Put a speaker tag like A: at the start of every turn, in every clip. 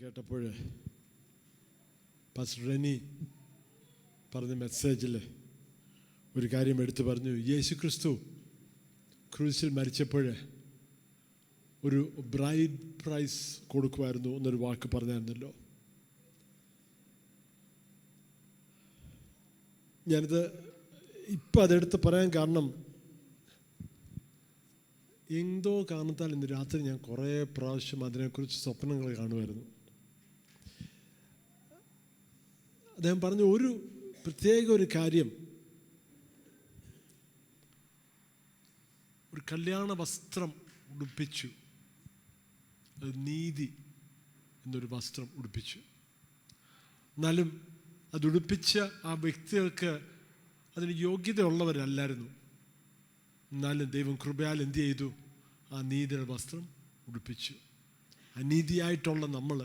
A: കേട്ടപ്പോൾ പാസ്റ്റർ റെനി പറഞ്ഞ മെസ്സേജിൽ ഒരു കാര്യം എടുത്തു പറഞ്ഞു. യേശു ക്രിസ്തു ക്രൂസിൽ മരിച്ചപ്പോൾ ഒരു ബ്രൈഡ് പ്രൈസ് കൊടുക്കുമായിരുന്നു എന്നൊരു വാക്ക് പറഞ്ഞായിരുന്നല്ലോ. ഞാനിത് ഇപ്പം അതെടുത്ത് പറയാൻ കാരണം, എന്തോ കാരണത്താൽ ഇന്ന് രാത്രി ഞാൻ കുറേ പ്രാവശ്യം അതിനെക്കുറിച്ച് സ്വപ്നങ്ങൾ കാണുമായിരുന്നു. അദ്ദേഹം പറഞ്ഞ ഒരു പ്രത്യേക ഒരു കാര്യം, ഒരു കല്യാണ വസ്ത്രം ഉടുപ്പിച്ചു, അത് നീതി എന്നൊരു വസ്ത്രം ഉടുപ്പിച്ചു. എന്നാലും അതുടുപ്പിച്ച ആ വ്യക്തികൾക്ക് അതിന് യോഗ്യതയുള്ളവരല്ലായിരുന്നു. എന്നാലും ദൈവം കൃപയാൽ എന്ത് ചെയ്തു? ആ നീതിയുടെ വസ്ത്രം ഉടുപ്പിച്ചു. അനീതിയായിട്ടുള്ള നമ്മൾ,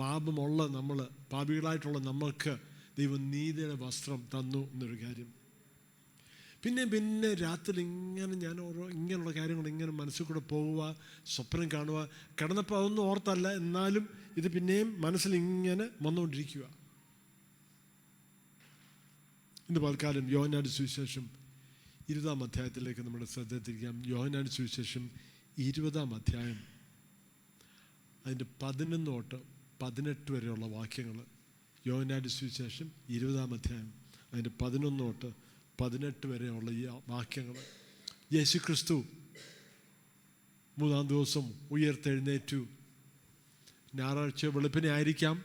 A: പാപമുള്ള നമ്മൾ, പാപികളായിട്ടുള്ള നമ്മൾക്ക് ദൈവം നീതിയുടെ വസ്ത്രം തന്നു എന്നൊരു കാര്യം. പിന്നെ രാത്രി ഇങ്ങനെ ഞാൻ ഇങ്ങനെയുള്ള കാര്യങ്ങൾ ഇങ്ങനെ മനസ്സിൽ കൂടെ പോവുക, സ്വപ്നം കാണുക. കിടന്നപ്പോൾ അതൊന്നും ഓർത്തല്ല, എന്നാലും ഇത് പിന്നെയും മനസ്സിൽ ഇങ്ങനെ വന്നുകൊണ്ടിരിക്കുക. ഇന്ന് പൽക്കാലം യോഹന്നാന്റെ സുവിശേഷം 20-ാം അധ്യായത്തിലേക്ക് നമ്മുടെ ശ്രദ്ധ തിരിക്കാം. യോഹന്നാന്റെ സുവിശേഷം 20-ാം അധ്യായം, അതിൻ്റെ 11 തൊട്ട് 18 വരെയുള്ള വാക്യങ്ങൾ. യോഹന്നാന്റെ സുവിശേഷം 20-ാം അധ്യായം, അതിൻ്റെ 11 തൊട്ട് 18 വരെയുള്ള ഈ വാക്യങ്ങൾ. യേശു ക്രിസ്തു 3-ാം ദിവസം ഉയർത്തെഴുന്നേറ്റു. ഞായറാഴ്ച വെളുപ്പിനെ ആയിരിക്കാം,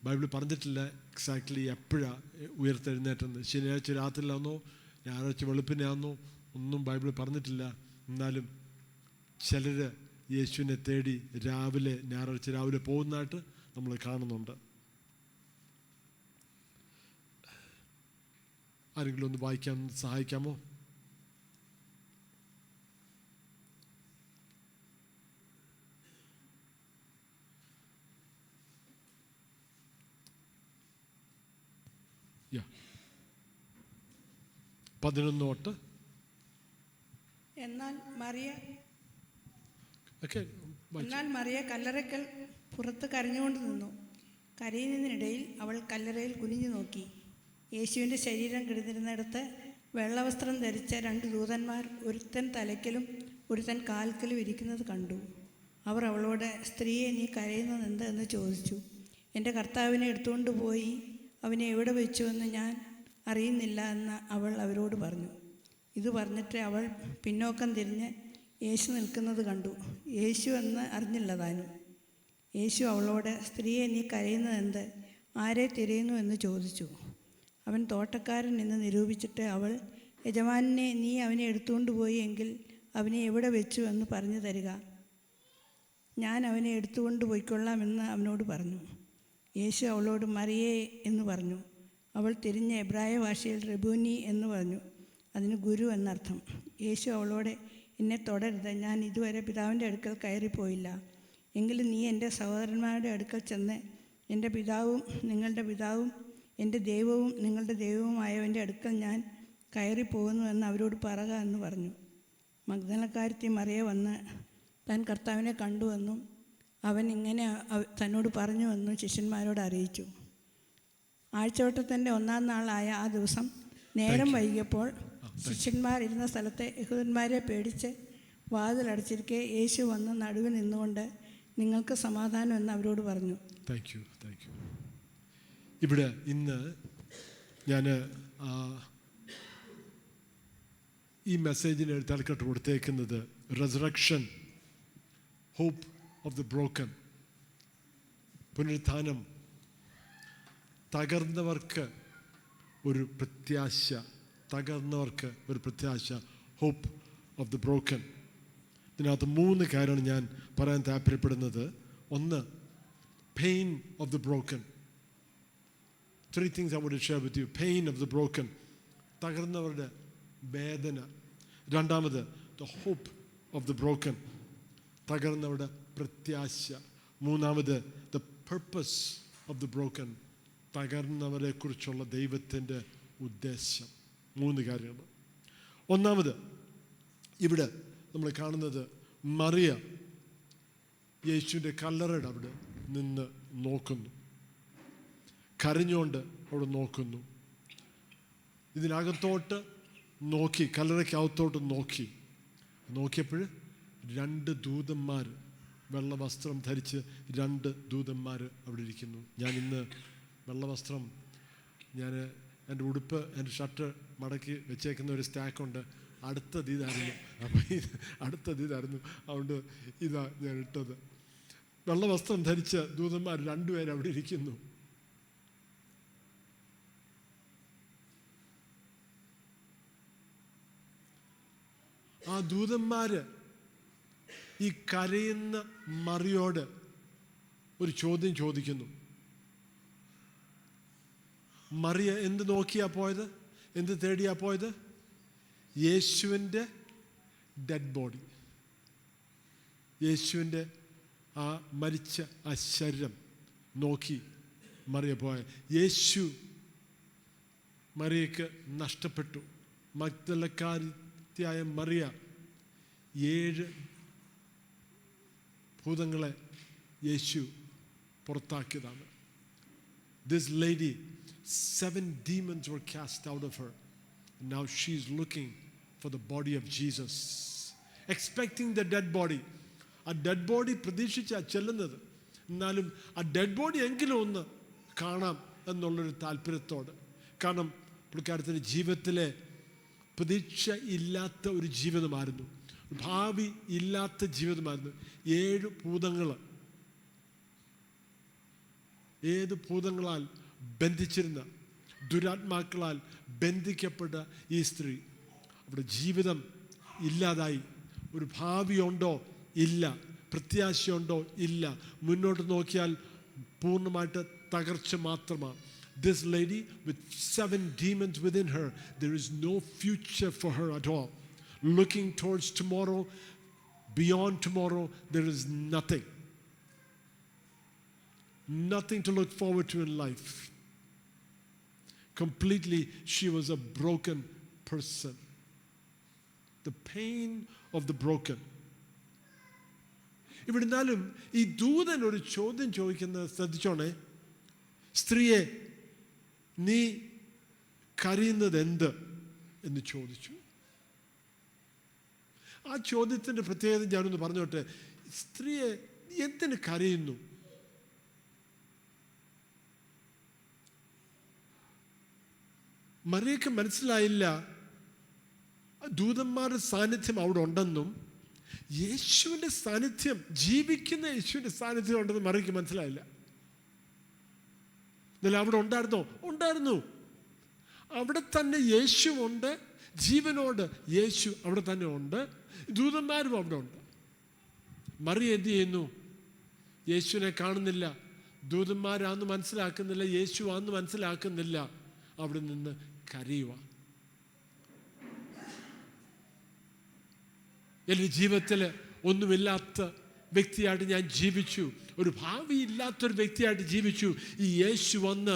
A: ബൈബിൾ പറഞ്ഞിട്ടില്ല എക്സാക്ട്ലി എപ്പോഴാണ് ഉയർത്തെഴുന്നേറ്റെന്ന്. ശനിയാഴ്ച രാത്രിയിലാണെന്നോ ഞായറാഴ്ച വെളുപ്പിനാണെന്നോ ഒന്നും ബൈബിൾ പറഞ്ഞിട്ടില്ല. എന്നാലും ചിലർ യേശുവിനെ തേടി ഞായറാഴ്ച രാവിലെ പോകുന്നതായിട്ട് നമ്മൾ കാണുന്നുണ്ട്. ആരെങ്കിലും ഒന്ന് വായിക്കാൻ സഹായിക്കാമോ? പതിനൊന്നോട്ട്.
B: എന്നാൽ മറിയ കല്ലറയ്ക്കൽ പുറത്ത് കരഞ്ഞുകൊണ്ട് നിന്നു. കരയുന്നതിനിടയിൽ അവൾ കല്ലറയിൽ കുനിഞ്ഞു നോക്കി. യേശുവിൻ്റെ ശരീരം കിടന്നിരുന്നിടത്ത് വെള്ളവസ്ത്രം ധരിച്ച 2 ദൂതന്മാർ, ഒരുത്തൻ തലയ്ക്കലും ഒരുത്തൻ കാൽക്കലും ഇരിക്കുന്നത് കണ്ടു. അവർ അവളോട്, സ്ത്രീയെ, നീ കരയുന്നത് എന്ത് എന്ന് ചോദിച്ചു. എൻ്റെ കർത്താവിനെ എടുത്തുകൊണ്ട് പോയി അവനെ എവിടെ വെച്ചുവെന്ന് ഞാൻ അറിയുന്നില്ല എന്ന് അവൾ അവരോട് പറഞ്ഞു. ഇത് പറഞ്ഞിട്ട് അവൾ പിന്നോക്കം തിരിഞ്ഞ് യേശു നിൽക്കുന്നത് കണ്ടു. യേശു എന്ന് അറിഞ്ഞില്ല താനും. യേശു അവളോട്, സ്ത്രീയെ, നീ കരയുന്നത് എന്ത്? ആരെ തിരയുന്നു എന്ന് ചോദിച്ചു. അവൻ തോട്ടക്കാരൻ എന്ന് നിരൂപിച്ചിട്ട് അവൾ, യജമാനനെ, നീ അവനെ എടുത്തുകൊണ്ട് പോയി എങ്കിൽ അവനെ എവിടെ വെച്ചു എന്ന് പറഞ്ഞു തരിക, ഞാൻ അവനെ എടുത്തുകൊണ്ട് പോയിക്കൊള്ളാമെന്ന് അവനോട് പറഞ്ഞു. യേശു അവളോട്, മറിയേ എന്ന് പറഞ്ഞു. അവൾ തിരിഞ്ഞ് എബ്രായ ഭാഷയിൽ റബൂനി എന്ന് പറഞ്ഞു. അതിന് ഗുരു എന്നർത്ഥം. യേശു അവളോട്, എന്നെ തുടരുത്, ഞാൻ ഇതുവരെ പിതാവിൻ്റെ അടുക്കൽ കയറിപ്പോയില്ല. എങ്കിലും നീ എൻ്റെ സഹോദരന്മാരുടെ അടുക്കൽ ചെന്ന്, എൻ്റെ പിതാവും നിങ്ങളുടെ പിതാവും എൻ്റെ ദൈവവും നിങ്ങളുടെ ദൈവവുമായവൻ്റെ അടുക്കൽ ഞാൻ കയറിപ്പോകുന്നു എന്ന് അവരോട് പറയുക എന്ന് പറഞ്ഞു. മഗ്ദലക്കാരത്തി മറിയ വന്ന് താൻ കർത്താവിനെ കണ്ടുവെന്നും അവൻ ഇങ്ങനെ തന്നോട് പറഞ്ഞുവെന്നും ശിഷ്യന്മാരോട് അറിയിച്ചു. ആഴ്ചവട്ടത്തിൻ്റെ 1-ാം നാളായ ആ ദിവസം നേരം വൈകിയപ്പോൾ ശിഷ്യന്മാർ ഇരുന്ന സ്ഥലത്തെ യഹൂദന്മാരെ പേടിച്ച് വാതിലടച്ചിരിക്കെ യേശു വന്ന് നടുവിൽ നിന്നുകൊണ്ട്, നിങ്ങൾക്ക് സമാധാനം എന്ന് അവരോട് പറഞ്ഞു.
A: Thank you. ഇവിടെ ഇന്ന് ഞാൻ ഈ മെസ്സേജിന് തലക്കെട്ട് കൊടുത്തേക്കുന്നത് resurrection, hope of the broken. പുനരുത്ഥാനം, തകർന്നവർക്ക് ഒരു പ്രത്യാശ, ഹോപ്പ് ഓഫ് ദ ബ്രോക്കൺ. ഇതിനകത്ത് 3 കാര്യമാണ് ഞാൻ പറയാൻ താല്പര്യപ്പെടുന്നത്. ഒന്ന്, pain of the broken. 3 things I want to share with you. Pain of the broken, തകർന്നവരുടെ വേദന. രണ്ടാമത്, the hope of the broken, തകർന്നവരുടെ പ്രത്യാശ. മൂന്നാമത്, the purpose of the broken, തകർന്നവരെ കുറിച്ചുള്ള ദൈവത്തിൻ്റെ ഉദ്ദേശം. 3 കാര്യങ്ങൾ. ഒന്നാമത്, ഇവിടെ നമ്മൾ കാണുന്നത് മറിയ യേശുവിൻ്റെ കല്ലറയുടെ അവിടെ നിന്ന് നോക്കുന്നു, കരഞ്ഞുകൊണ്ട് അവിടെ നോക്കുന്നു. ഇതിനകത്തോട്ട് നോക്കി, കല്ലറയ്ക്കകത്തോട്ട് നോക്കിയപ്പോൾ 2 ദൂതന്മാർ, വെള്ള വസ്ത്രം ധരിച്ച് 2 ദൂതന്മാർ അവിടെ ഇരിക്കുന്നു. ഞാൻ ഇന്ന് വെള്ള വസ്ത്രം, ഞാൻ എൻ്റെ ഉടുപ്പ്, എൻ്റെ ഷർട്ട് മടക്കി വെച്ചേക്കുന്ന ഒരു സ്റ്റാക്കുണ്ട്. അടുത്തതായിരുന്നു, അപ്പോൾ അടുത്തതായിരുന്നു, അതുകൊണ്ട് ഇതാ ഞാൻ ഇട്ടത്. വെള്ള വസ്ത്രം ധരിച്ച ദൂതന്മാർ 2 പേര് അവിടെ ഇരിക്കുന്നു. ആ ദൂതന്മാര് ഈ കരയുന്ന മറിയോട് ഒരു ചോദ്യം ചോദിക്കുന്നു. മറിയ എന്ത് നോക്കിയാ പോയത്? എന്ത് തേടിയാ പോയത്? യേശുവിൻ്റെ ഡെഡ് ബോഡി, യേശുവിൻ്റെ ആ മരിച്ച ആ ശരീരം നോക്കി മറിയ പോയ. യേശു മറിയക്ക് നഷ്ടപ്പെട്ടു. മഗ്ദലക്കാരിയായ മറിയ 7 ഭൂതങ്ങളെ യേശു പുറത്താക്കിയതാണ്. This lady, 7 demons were cast out of her. And now she's looking for the body of Jesus, expecting the dead body. ആ ഡെഡ് ബോഡി പ്രതീക്ഷിച്ചാണ് ചെല്ലുന്നത്. എന്നാലും ആ ഡെഡ് ബോഡി എങ്കിലും ഒന്ന് കാണാം എന്നുള്ളൊരു താല്പര്യത്തോട്. കാരണം പുള്ളിക്കാരത്തിൻ്റെ ജീവിതത്തിലെ പ്രതീക്ഷ ഇല്ലാത്ത ഒരു ജീവിതമായിരുന്നു, ഭാവി ഇല്ലാത്ത ജീവിതമായിരുന്നു. 7 ഭൂതങ്ങൾ, ഏത് ഭൂതങ്ങളാൽ ബന്ധിച്ചിരുന്ന, ദുരാത്മാക്കളാൽ ബന്ധിക്കപ്പെട്ട ഈ സ്ത്രീ, അവിടെ ജീവിതം ഇല്ലാതായി. ഒരു ഭാവിയുണ്ടോ? ഇല്ല. പ്രത്യാശയുണ്ടോ? ഇല്ല. മുന്നോട്ട് നോക്കിയാൽ പൂർണ്ണമായിട്ട് തകർച്ച മാത്രമാണ്. This lady with 7 demons within her, there is no future for her at all. Looking towards tomorrow, beyond tomorrow, there is nothing. Nothing to look forward to in life. Completely, she was a broken person. The pain of the broken. ഇവിടുന്നാലും ഈ ദൂതൻ ഒരു ചോദ്യം ചോദിക്കുന്നത് ശ്രദ്ധിച്ചോണേ. സ്ത്രീയെ, നീ കരയുന്നത് എന്ത് എന്ന് ചോദിച്ചു. ആ ചോദ്യത്തിൻ്റെ പ്രത്യേകത ഞാനൊന്ന് പറഞ്ഞോട്ടെ. സ്ത്രീയെ, എന്തിന് കരയുന്നു? മറിയക്ക് മനസ്സിലായില്ല ദൂതന്മാരുടെ സാന്നിധ്യം അവിടെ ഉണ്ടെന്നും യേശുവിൻ്റെ സാന്നിധ്യം, ജീവിക്കുന്ന യേശുവിൻ്റെ സാന്നിധ്യം ഉണ്ടെന്ന് മറിയക്ക് മനസ്സിലായില്ല. എന്നാൽ അവിടെ ഉണ്ടായിരുന്നോ? ഉണ്ടായിരുന്നു. അവിടെ തന്നെ യേശു ഉണ്ട്, ജീവനോട് യേശു അവിടെ തന്നെ ഉണ്ട്, ദൂതന്മാരും അവിടെ ഉണ്ട്. മറിയ എന്ത് ചെയ്യുന്നു? യേശുവിനെ കാണുന്നില്ല, ദൂതന്മാരാന്ന് മനസ്സിലാക്കുന്നില്ല, യേശു ആന്ന് മനസ്സിലാക്കുന്നില്ല. അവിടെ നിന്ന് കരയുക. എൻ്റെ ജീവിതത്തിൽ ഒന്നുമില്ലാത്ത വ്യക്തിയായിട്ട് ഞാൻ ജീവിച്ചു, ഒരു ഭാവി ഇല്ലാത്തൊരു വ്യക്തിയായിട്ട് ജീവിച്ചു. ഈ യേശു വന്ന്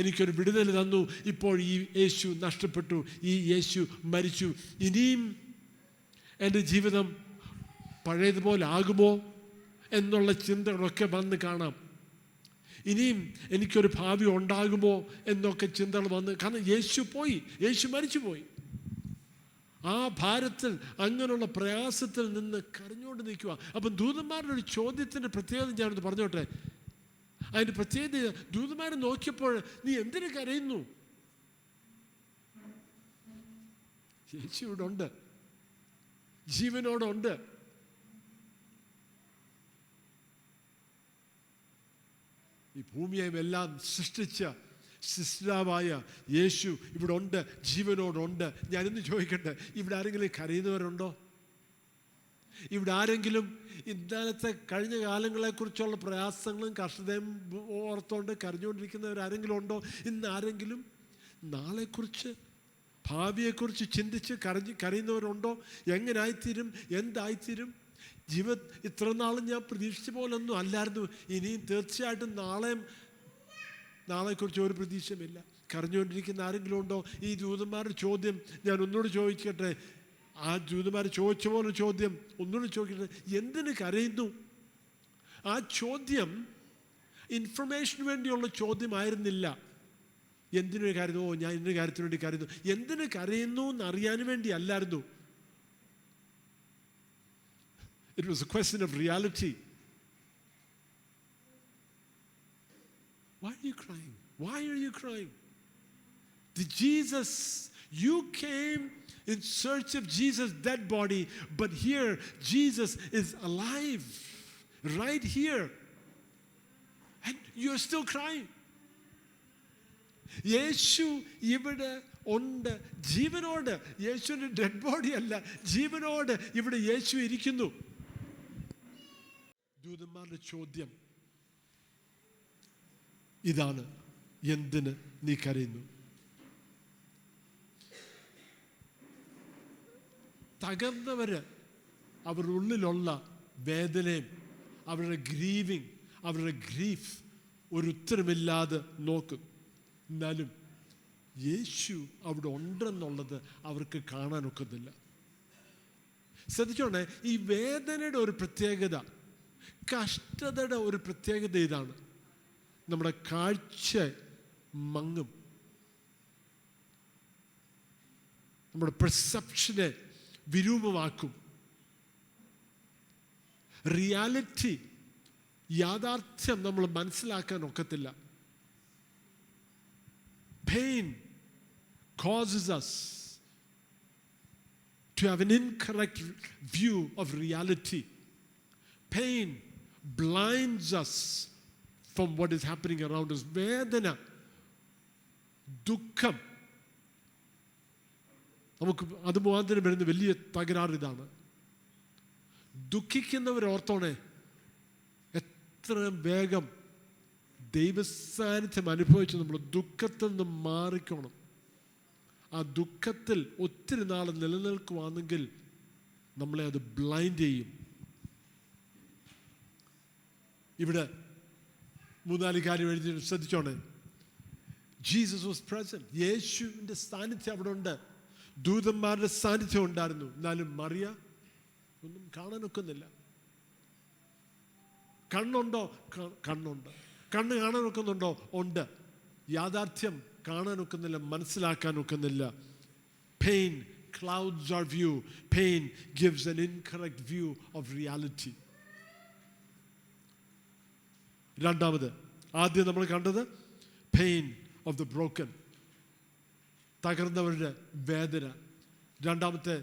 A: എനിക്കൊരു വിടുതൽ തന്നു. ഇപ്പോൾ ഈ യേശു നഷ്ടപ്പെട്ടു, ഈ യേശു മരിച്ചു. ഇനിയും എൻ്റെ ജീവിതം പഴയതുപോലെ ആകുമോ എന്നുള്ള ചിന്തകളൊക്കെ വന്ന് കാണാം. ഇനിയും എനിക്കൊരു ഭാവി ഉണ്ടാകുമോ എന്നൊക്കെ ചിന്തകൾ വന്ന്, കാരണം യേശു പോയി, യേശു മരിച്ചു പോയി. ആ ഭാരത്തിൽ, അങ്ങനെയുള്ള പ്രയാസത്തിൽ നിന്ന് കരഞ്ഞുകൊണ്ട് നിൽക്കുക. അപ്പം ദൂതന്മാരുടെ ഒരു ചോദ്യത്തിൻ്റെ പ്രത്യേകത ഞാനൊന്ന് പറഞ്ഞോട്ടെ. അതിൻ്റെ പ്രത്യേകത, ദൂതന്മാരെ നോക്കിയപ്പോൾ നീ എന്തിനു കരയുന്നു? യേശു ഇവിടെ ഉണ്ട്, ജീവനോടുണ്ട്. ഈ ഭൂമിയെയും എല്ലാം സൃഷ്ടിച്ച സൃഷ്ടാവായ യേശു ഇവിടെ ഉണ്ട്, ജീവനോടുണ്ട്. ഞാനിന്ന് ചോദിക്കട്ടെ, ഇവിടെ ആരെങ്കിലും കരയുന്നവരുണ്ടോ? ഇവിടെ ആരെങ്കിലും ഇന്നലത്തെ കഴിഞ്ഞ കാലങ്ങളെക്കുറിച്ചുള്ള പ്രയാസങ്ങളും കഷ്ടതയും ഓർത്തുകൊണ്ട് കരഞ്ഞുകൊണ്ടിരിക്കുന്നവരാരെങ്കിലും ഉണ്ടോ? ഇന്ന് ആരെങ്കിലും നാളെക്കുറിച്ച്, ഭാവിയെക്കുറിച്ച് ചിന്തിച്ച് കരയുന്നവരുണ്ടോ? എങ്ങനായിത്തീരും, എന്തായിത്തീരും? ഇത്ര നാളും ഞാൻ പ്രതീക്ഷിച്ച പോലൊന്നും അല്ലായിരുന്നു, ഇനിയും തീർച്ചയായിട്ടും നാളെക്കുറിച്ച് ഒരു പ്രതീക്ഷയുമില്ല. കരഞ്ഞുകൊണ്ടിരിക്കുന്ന ആരെങ്കിലും ഉണ്ടോ? ഈ ദൂതന്മാരുടെ ചോദ്യം ഞാൻ ഒന്നുകൂടി ചോദിക്കട്ടെ. ആ ദൂതന്മാർ ചോദിച്ച പോലെ ചോദ്യം ഒന്നുകൂടി ചോദിക്കട്ടെ. എന്തിന് കരയുന്നു? ആ ചോദ്യം ഇൻഫർമേഷന് വേണ്ടിയുള്ള ചോദ്യമായിരുന്നില്ല. എന്തിനു കരുതുമോ, ഞാൻ ഇന്ന കാര്യത്തിന് വേണ്ടി കരുതുന്നു, എന്തിനു കരയുന്നു എന്നറിയാൻ വേണ്ടി അല്ലായിരുന്നു. It was a question of reality. Why are you crying? Why are you crying? You came in search of Jesus' dead body, but here Jesus is alive, right here. And you're still crying. യേശു ഇവിടെ ഉണ്ട്, ജീവനോട്. യേശുവിൻ്റെ dead body അല്ല, ജീവനോട് ഇവിടെ യേശു ഇരിക്കുന്നു. ദൂതന്മാരുടെ ചോദ്യം ഇതാണ്: എന്തിന് നീ കരയുന്നു? തകർന്നവര് അവരുടെ ഉള്ളിലുള്ള വേദനയും അവരുടെ ഗ്രീവിങ്, അവരുടെ ഗ്രീഫ് ഒരു ഉത്തരമില്ലാതെ നോക്കും. എന്നാലും യേശു അവിടെ ഉണ്ടെന്നുള്ളത് അവർക്ക് കാണാനൊക്കുന്നില്ല. ശ്രദ്ധിച്ചോണേ, ഈ വേദനയുടെ ഒരു പ്രത്യേകത, കഷ്ടതയുടെ ഒരു പ്രത്യേകത ഇതാണ്: നമ്മുടെ കാഴ്ച മങ്ങും, നമ്മുടെ പെർസെപ്ഷനെ വിരൂപമാക്കും. റിയാലിറ്റി, യാഥാർത്ഥ്യം നമ്മൾ മനസ്സിലാക്കാൻ ഒക്കത്തില്ല. Pain causes us to have an incorrect view of reality. Pain blinds us from what is happening around us. വേദന, ദുഃഖം, നമുക്ക് അത് മുഖാന്തരം വരുന്ന വലിയ തകരാറ് ഇതാണ്. ദുഃഖിക്കുന്നവരോർത്തോണേ, എത്രയും വേഗം ദൈവസാന്നിധ്യം അനുഭവിച്ച് നമ്മൾ ദുഃഖത്തിൽ നിന്ന് മാറിക്കണം. ആ ദുഃഖത്തിൽ ഒത്തിരി നാൾ നിലനിൽക്കുവാണെങ്കിൽ നമ്മളെ അത് ബ്ലൈൻഡ് ചെയ്യും. ഇവിടെ 3-4 കാര്യം എഴുതി, ശ്രദ്ധിച്ചോണേ. Jesus was present. യേശുവിൻ്റെ സാന്നിധ്യം അവിടെ ഉണ്ട്, ദൂതന്മാരുടെ സാന്നിധ്യം ഉണ്ടായിരുന്നു. എന്നാലും മറിയ ഒന്നും കാണാനൊക്കുന്നില്ല. കണ്ണുണ്ടോ? കണ്ണുണ്ട്. കണ്ണ് കാണാനൊക്കുന്നുണ്ടോ? ഉണ്ട്. യാഥാർത്ഥ്യം കാണാനൊക്കുന്നില്ല, മനസ്സിലാക്കാനൊക്കുന്നില്ല. Pain clouds our view. Pain gives an incorrect view of reality. രണ്ടാമത്, ആദ്യം നമ്മൾ കണ്ടത് പെയിൻ ഓഫ് ദ ബ്രോക്കൺ, തകർന്നവരുടെ വേദന. രണ്ടാമത്തെ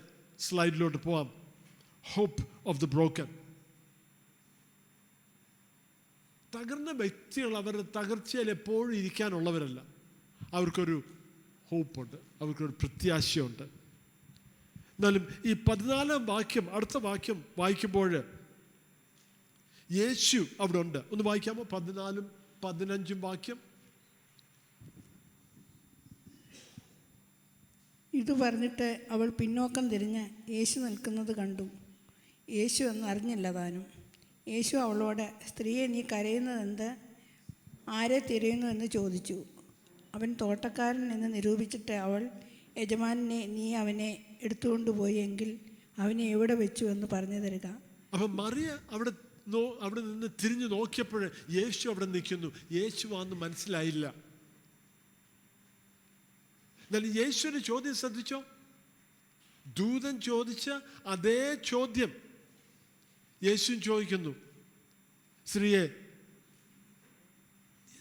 A: സ്ലൈഡിലോട്ട് പോവാം. Hope of the broken. തകർന്ന വ്യക്തികൾ അവരുടെ തകർച്ചയിൽ എപ്പോഴും ഇരിക്കാനുള്ളവരല്ല. അവർക്കൊരു ഹോപ്പുണ്ട്, അവർക്കൊരു പ്രത്യാശയുണ്ട്. എന്നാലും ഈ 14-ാം വാക്യം, അടുത്ത വാക്യം വായിക്കുമ്പോൾ യേശു അവിടെ ഉണ്ട്. ഒന്ന് വായിക്കാമോ? 14-ഉം 15-ഉം വാക്യം.
B: ഇത് പറഞ്ഞിട്ട് അവൾ പിന്നോക്കം തിരിഞ്ഞ് യേശു നിൽക്കുന്നത് കണ്ടു. യേശു എന്ന് അറിഞ്ഞില്ല താനും. യേശു അവളോട്, സ്ത്രീയെ, നീ കരയുന്നതെന്ത്? ആരെ തിരയുന്നു എന്ന് ചോദിച്ചു. അവൻ തോട്ടക്കാരൻ എന്ന് നിരൂപിച്ചിട്ട് അവൾ, യജമാനെ, നീ അവനെ എടുത്തുകൊണ്ടുപോയി എങ്കിൽ അവനെ എവിടെ വെച്ചു എന്ന് പറഞ്ഞു തരിക.
A: അപ്പം മറിയ അവിടെ നിന്ന് തിരിഞ്ഞു നോക്കിയപ്പോൾ യേശു അവിടെ നിൽക്കുന്നു. യേശുവാന്ന് മനസ്സിലായില്ല. എന്നാലും യേശുവിൻ്റെ ചോദ്യം ശ്രദ്ധിച്ചോ? ദൂതൻ ചോദിച്ച അതേ ചോദ്യം യേശു ചോദിക്കുന്നു. സ്ത്രീയെ,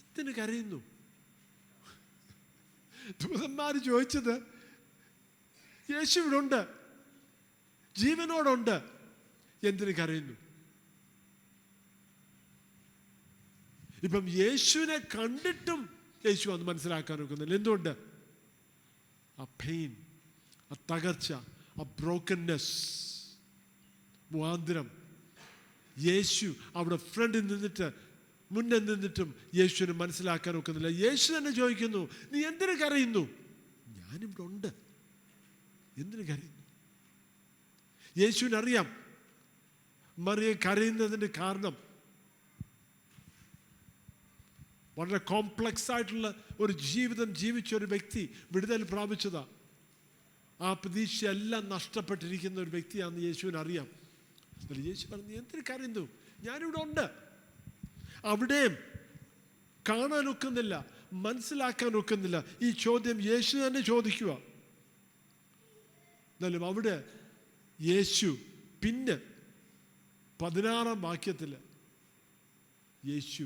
A: എന്തിനു കരയുന്നു? ദൂതന്മാർ ചോദിച്ചത്, യേശു ഇവിടെ ഉണ്ട്, ജീവനോടുണ്ട്, എന്തിനു കരയുന്നു? ഇപ്പം യേശുവിനെ കണ്ടിട്ടും യേശു അത് മനസ്സിലാക്കാൻ നോക്കുന്നില്ല. എന്തുകൊണ്ട്? ആ പെയിൻ, ആ തകർച്ച, ആ ബ്രോക്കൻനെസ് മുഖാന്തരം യേശു അവിടെ ഫ്രണ്ടിൽ നിന്നിട്ട്, മുന്നേ നിന്നിട്ടും യേശുവിനെ മനസ്സിലാക്കാൻ നോക്കുന്നില്ല. യേശു തന്നെ ചോദിക്കുന്നു, നീ എന്തിനു കരയുന്നു? ഞാനിവിടെ ഉണ്ട്, എന്തിനു കരയുന്നു? യേശുവിനറിയാം മറിയ കരയുന്നതിൻ്റെ കാരണം. വളരെ കോംപ്ലക്സ് ആയിട്ടുള്ള ഒരു ജീവിതം ജീവിച്ച ഒരു വ്യക്തി വിടുതൽ പ്രാപിച്ചതാ. ആ പ്രതീക്ഷയെല്ലാം നഷ്ടപ്പെട്ടിരിക്കുന്ന ഒരു വ്യക്തിയാണെന്ന് യേശുവിനറിയാം. യേശു പറഞ്ഞു, എന്തിനു കരയുന്നു? ഞാനിവിടെ ഉണ്ട്, അവിടെയും കാണാനൊക്കുന്നില്ല, മനസ്സിലാക്കാനൊക്കുന്നില്ല. ഈ ചോദ്യം യേശു തന്നെ ചോദിക്കുക. എന്നാലും അവിടെ യേശു പിന്നെ 16-ാം വാക്യത്തിൽ യേശു